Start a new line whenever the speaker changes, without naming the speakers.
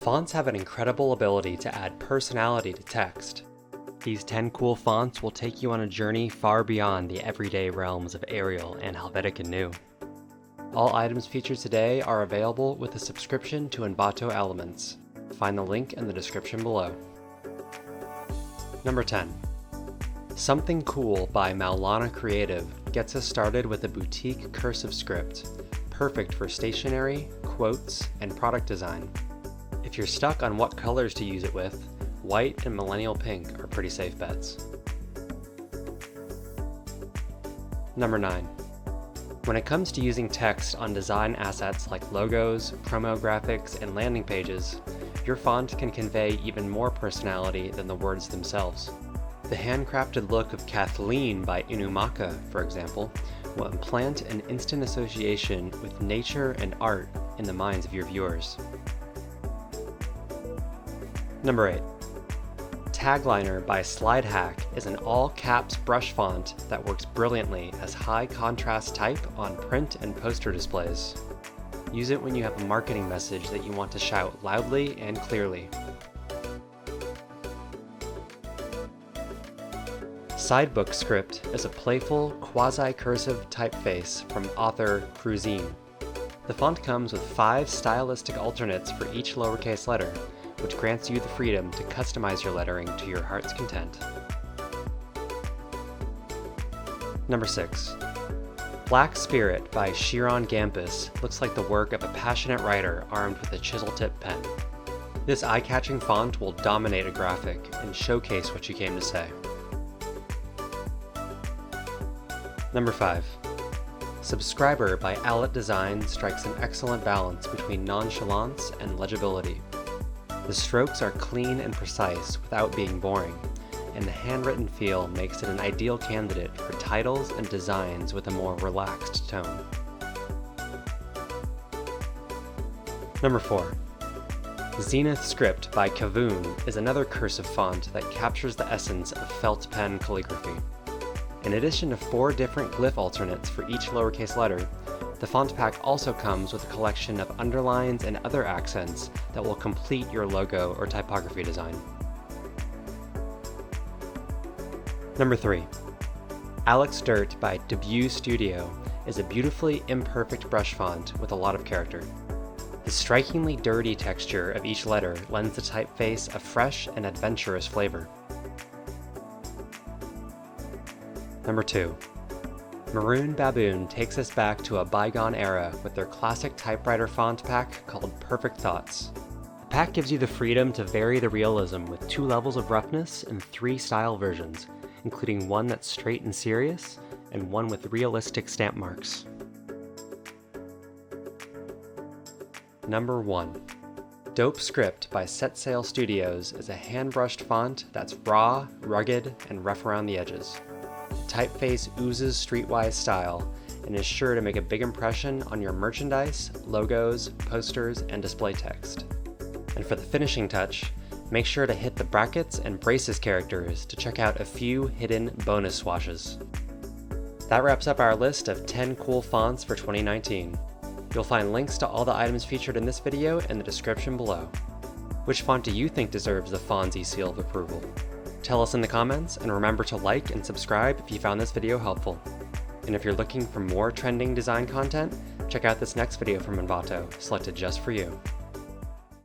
Fonts have an incredible ability to add personality to text. These 10 cool fonts will take you on a journey far beyond the everyday realms of Arial and Helvetica Neue. All items featured today are available with a subscription to Envato Elements. Find the link in the description below. Number 10. Something Cool by Maulana Creative gets us started with a boutique cursive script, perfect for stationery, quotes, and product design. If you're stuck on what colors to use it with, white and millennial pink are pretty safe bets. Number 9. When it comes to using text on design assets like logos, promo graphics, and landing pages, your font can convey even more personality than the words themselves. The handcrafted look of Kathleen by Inumaka, for example, will implant an instant association with nature and art in the minds of your viewers. Number 8. Tagliner by SlideHack is an all-caps brush font that works brilliantly as high-contrast type on print and poster displays. Use it when you have a marketing message that you want to shout loudly and clearly. Sidebook Script is a playful, quasi-cursive typeface from author Cruzine. The font comes with 5 stylistic alternates for each lowercase letter, which grants you the freedom to customize your lettering to your heart's content. Number 6. Black Spirit by Shiron Gampus looks like the work of a passionate writer armed with a chisel-tip pen. This eye-catching font will dominate a graphic and showcase what you came to say. Number 5. Subscriber by Owlet Design strikes an excellent balance between nonchalance and legibility. The strokes are clean and precise without being boring, and the handwritten feel makes it an ideal candidate for titles and designs with a more relaxed tone. Number 4. Zenith Script by Kavoon is another cursive font that captures the essence of felt pen calligraphy. In addition to 4 different glyph alternates for each lowercase letter, the font pack also comes with a collection of underlines and other accents that will complete your logo or typography design. Number 3. Alex Dirt by Debut Studio is a beautifully imperfect brush font with a lot of character. The strikingly dirty texture of each letter lends the typeface a fresh and adventurous flavor. Number 2. Maroon Baboon takes us back to a bygone era with their classic typewriter font pack called Perfect Thoughts. The pack gives you the freedom to vary the realism with 2 levels of roughness and 3 style versions, including one that's straight and serious, and one with realistic stamp marks. Number 1. Dope Script by Set Sail Studios is a hand-brushed font that's raw, rugged, and rough around the edges. The typeface oozes streetwise style and is sure to make a big impression on your merchandise, logos, posters, and display text. And for the finishing touch, make sure to hit the brackets and braces characters to check out a few hidden bonus swashes. That wraps up our list of 10 cool fonts for 2019. You'll find links to all the items featured in this video in the description below. Which font do you think deserves the Fonzie seal of approval? Tell us in the comments, and remember to like and subscribe if you found this video helpful. And if you're looking for more trending design content, check out this next video from Envato, selected just for you.